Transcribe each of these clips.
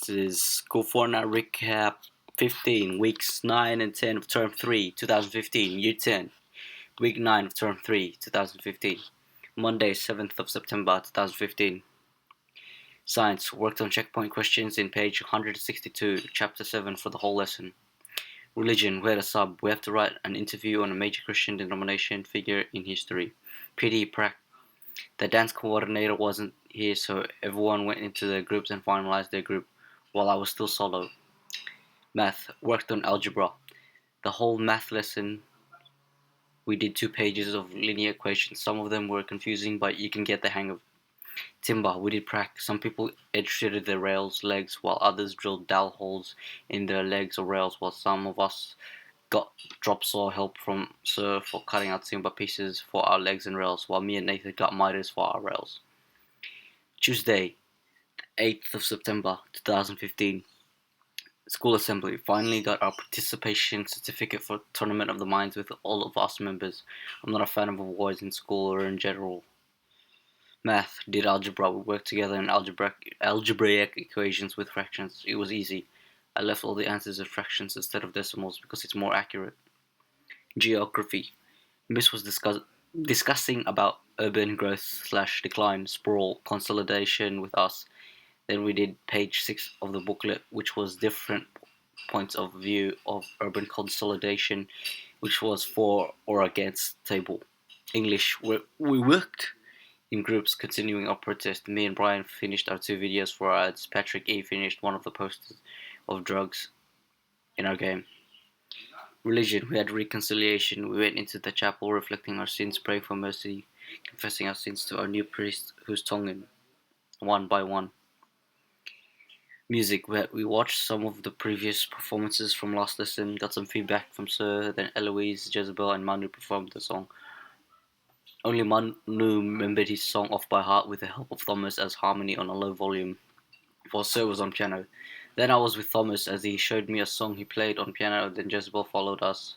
This is School Fortnight Recap 15, Weeks 9 and 10 of Term 3, 2015, Year 10, Week 9 of Term 3, 2015, Monday, 7th of September, 2015. Science, worked on checkpoint questions in page 162, Chapter 7 for the whole lesson. Religion, we had a sub. We have to write an interview on a major Christian denomination figure in history. PD, prac. The dance coordinator wasn't here, so everyone went into their groups and finalized their group, while I was still solo. Math, worked on algebra. The whole math lesson, we did 2 pages of linear equations. Some of them were confusing, but you can get the hang of it. Timber, we did prac. Some people edge-shitted their rails legs, while others drilled dowel holes in their legs or rails, while some of us got drop saw help from Sir for cutting out timber pieces for our legs and rails, while me and Nathan got miters for our rails. Tuesday, 8th of September, 2015. School assembly. Finally got our participation certificate for Tournament of the Minds with all of us members. I'm not a fan of awards in school or in general. Math, did algebra. We worked together in algebraic equations with fractions. It was easy. I left all the answers as fractions instead of decimals because it's more accurate. Geography. Miss was discussing about urban growth/decline, sprawl, consolidation with us. Then we did page 6 of the booklet, which was different points of view of urban consolidation, which was for or against table. English, we worked in groups continuing our protest. Me and Brian finished our 2 videos for our ads. Patrick E finished one of the posters of drugs in our game. Religion, we had reconciliation. We went into the chapel reflecting our sins, praying for mercy, confessing our sins to our new priest who's Tongan, one by one. Music, we watched some of the previous performances from last lesson, got some feedback from Sir, then Eloise, Jezebel and Manu performed the song. Only Manu remembered his song off by heart with the help of Thomas as harmony on a low volume, while Sir was on piano. Then I was with Thomas as he showed me a song he played on piano, then Jezebel followed us.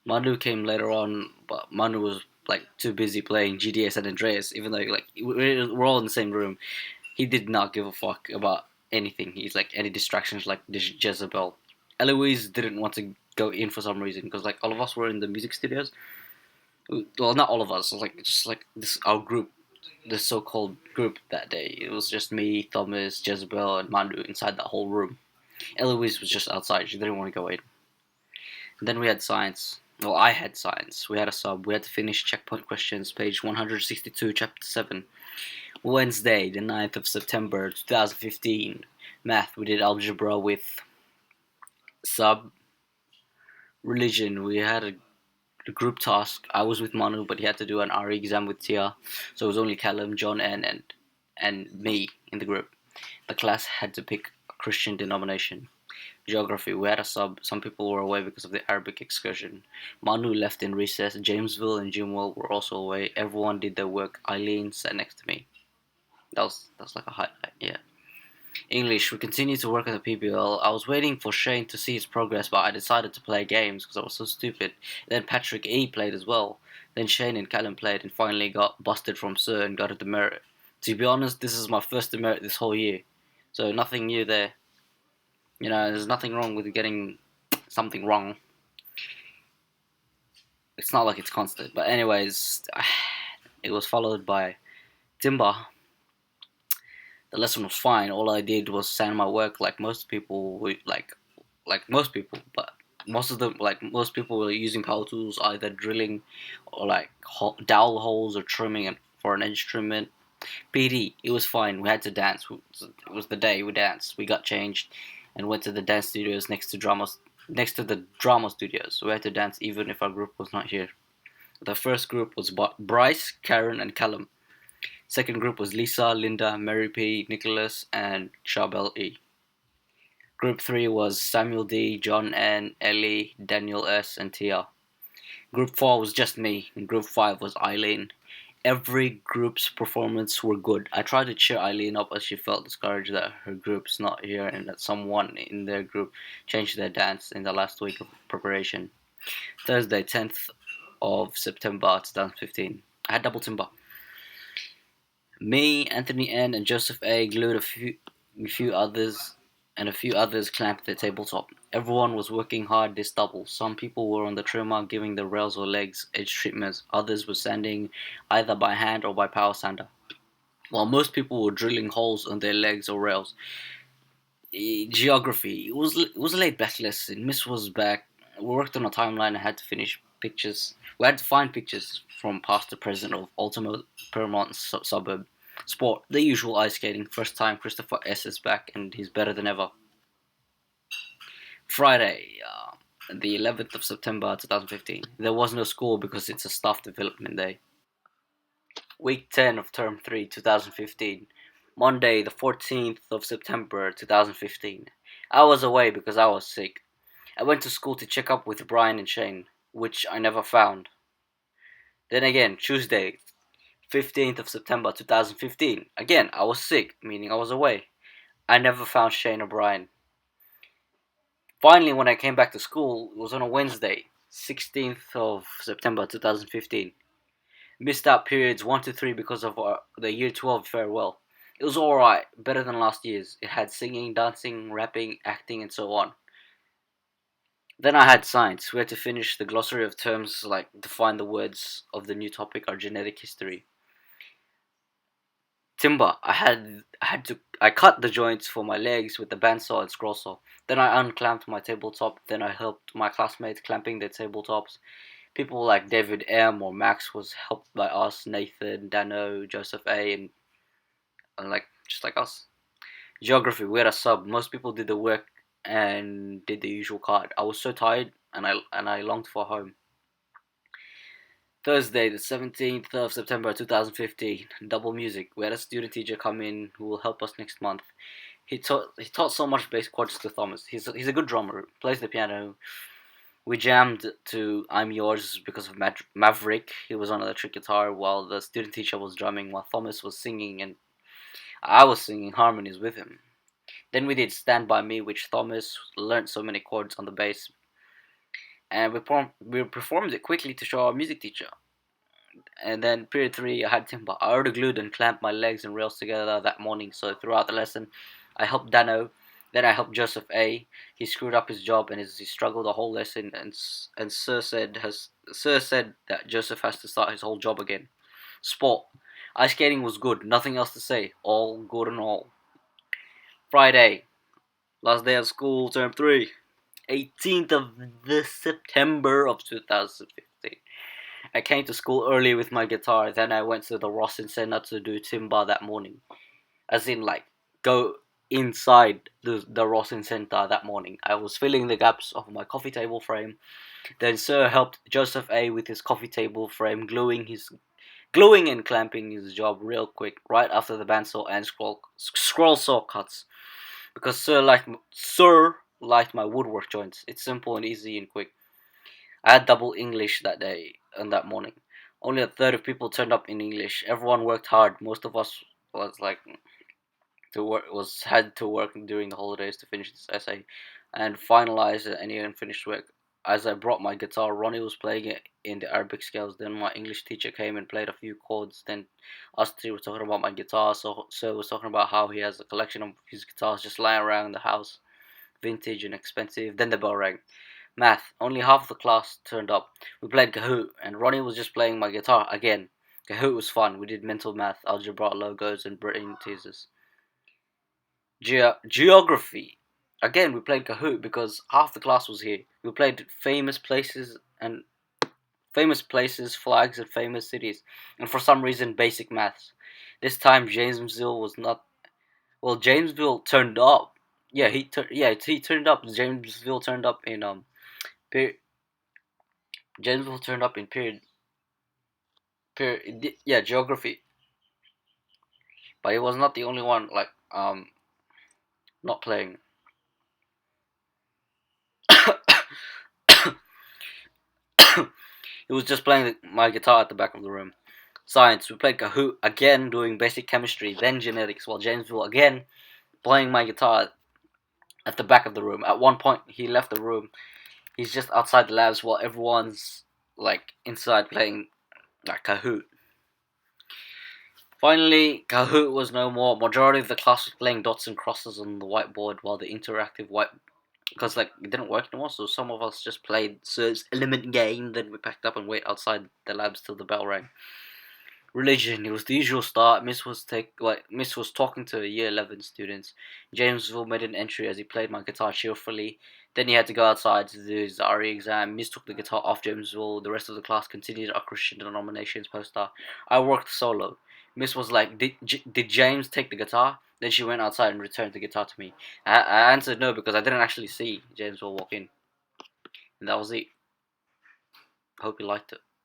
Manu came later on, but Manu was too busy playing GDS and Andreas, even though we're all in the same room. He did not give a fuck about anything. He's any distractions like this Jezebel. Eloise didn't want to go in for some reason because all of us were in the music studios. Well, not all of us. Just this our group, the so-called group that day. It was just me, Thomas, Jezebel, and Manu inside that whole room. Eloise was just outside. She didn't want to go in. And then we had science. Well, I had science. We had a sub. We had to finish checkpoint questions, page 162, chapter 7. Wednesday, the 9th of September, 2015. Math, we did algebra with sub. Religion, we had a group task. I was with Manu, but he had to do an RE exam with Tia, so it was only Callum, John, and me in the group. The class had to pick a Christian denomination. Geography, we had a sub. Some people were away because of the Arabic excursion. Manu left in recess. Jamesville and Jimwell were also away. Everyone did their work. Eileen sat next to me. That was like a highlight, yeah. English, we continued to work on the PBL. I was waiting for Shane to see his progress, but I decided to play games because I was so stupid. Then Patrick E played as well. Then Shane and Callum played and finally got busted from Sir and got a demerit. To be honest, this is my first demerit this whole year. So nothing new there. There's nothing wrong with getting something wrong. It's not like it's constant. But anyways, it was followed by Timber. The lesson was fine. All I did was sand my work like most people, but most of them, most people were using power tools, either drilling or dowel holes or trimming for an instrument. PD, it was fine. We had to dance. It was the day we danced. We got changed and went to the dance studios next to the drama studios. We had to dance even if our group was not here. The first group was Bryce, Karen, and Callum. Second group was Lisa, Linda, Mary P, Nicholas, and Charbel E. Group 3 was Samuel D, John N, Ellie, Daniel S, and Tia. Group 4 was just me, and Group 5 was Eileen. Every group's performance were good. I tried to cheer Eileen up as she felt discouraged that her group's not here and that someone in their group changed their dance in the last week of preparation. Thursday, 10th of September 2015. I had double timber. Me, Anthony N, and Joseph A glued a few others and a few others clamped the tabletop. Everyone was working hard this double. Some people were on the trimmer giving the rails or legs edge treatments. Others were sanding either by hand or by power sander. While most people were drilling holes on their legs or rails. Geography. It was a laid back lesson. Miss was back. We worked on a timeline. I had to finish pictures. We had to find pictures from past to present of Ultimate Paramount suburb. Sport. The usual ice skating. First time Christopher S is back and he's better than ever. Friday, the 11th of September 2015. There was no school because it's a staff development day. Week 10 of Term 3, 2015. Monday, the 14th of September 2015. I was away because I was sick. I went to school to check up with Brian and Shane, which I never found. Then again, Tuesday, 15th of September 2015. Again, I was sick, meaning I was away. I never found Shane or Brian. Finally, when I came back to school, it was on a Wednesday, 16th of September 2015. Missed out periods 1 to 3 because of the year 12 farewell. It was alright, better than last year's. It had singing, dancing, rapping, acting, and so on. Then I had science. We had to finish the glossary of terms like define the words of the new topic, our genetic history. Timber. I cut the joints for my legs with the bandsaw and scroll saw. Then I unclamped my tabletop. Then I helped my classmates clamping their tabletops. People like David M or Max was helped by us, Nathan, Dano, Joseph A, and just like us. Geography, we had a sub. Most people did the work and did the usual card. I was so tired and I longed for home. Thursday, the 17th of September 2015. Double music. We had a student teacher come in who will help us next month. He taught so much bass chords to Thomas. He's a good drummer. Plays the piano. We jammed to I'm Yours because of Maverick. He was on electric guitar while the student teacher was drumming, while Thomas was singing and I was singing harmonies with him. Then we did Stand By Me, which Thomas learned so many chords on the bass. And we performed it quickly to show our music teacher. And then period 3, I had timber. I already glued and clamped my legs and rails together that morning, so throughout the lesson, I helped Dano. Then I helped Joseph A. He screwed up his job and he struggled the whole lesson. And Sir said that Joseph has to start his whole job again. Sport. Ice skating was good. Nothing else to say. All good and all. Friday. Last day of school, term 3. 18th of September of 2015. I came to school early with my guitar. Then I went to the Rossin Center to do timber that morning. As in, go inside the Rossin Center that morning. I was filling the gaps of my coffee table frame. Then Sir helped Joseph A with his coffee table frame, gluing and clamping his job real quick right after the bandsaw and scroll saw cuts. Because Sir liked my woodwork joints. It's simple and easy and quick. I had double English that day and that morning. Only a third of people turned up in English. Everyone worked hard. Most of us had to work during the holidays to finish this essay and finalize any unfinished work. As I brought my guitar, Ronnie was playing it in the Arabic scales. Then my English teacher came and played a few chords. Then us three were talking about my guitar. So was talking about how he has a collection of his guitars just lying around the house, vintage and expensive. Then the bell rang. Math. Only half of the class turned up. We played Kahoot, and Ronnie was just playing my guitar again. Kahoot was fun. We did mental math, algebra, logos, and brain teasers. Geography. Again, we played Kahoot because half the class was here. We played famous places, flags, and famous cities, and for some reason, basic maths. This time, Jamesville was not. Well, Jamesville turned up. Yeah, he turned up. Jamesville turned up in Jamesville turned up in geography. But he was not the only one not playing. He was just playing my guitar at the back of the room. Science, we played Kahoot again, doing basic chemistry, then genetics, while Jamesville again playing my guitar at the back of the room. At one point, he left the room. He's just outside the labs while everyone's inside playing Kahoot. Finally, Kahoot was no more. Majority of the class was playing dots and crosses on the whiteboard, while the interactive because it didn't work anymore. So some of us just played Sir's Element game. Then we packed up and wait outside the labs till the bell rang. Religion. It was the usual start. Miss was talking to year 11 students. Jamesville made an entry as he played my guitar cheerfully. Then he had to go outside to do his RE exam. Miss took the guitar off Jamesville. The rest of the class continued our Christian denominations poster. I worked solo. Miss was like, did James take the guitar? Then she went outside and returned the guitar to me. I answered no because I didn't actually see Jamesville walk in. And that was it. Hope you liked it.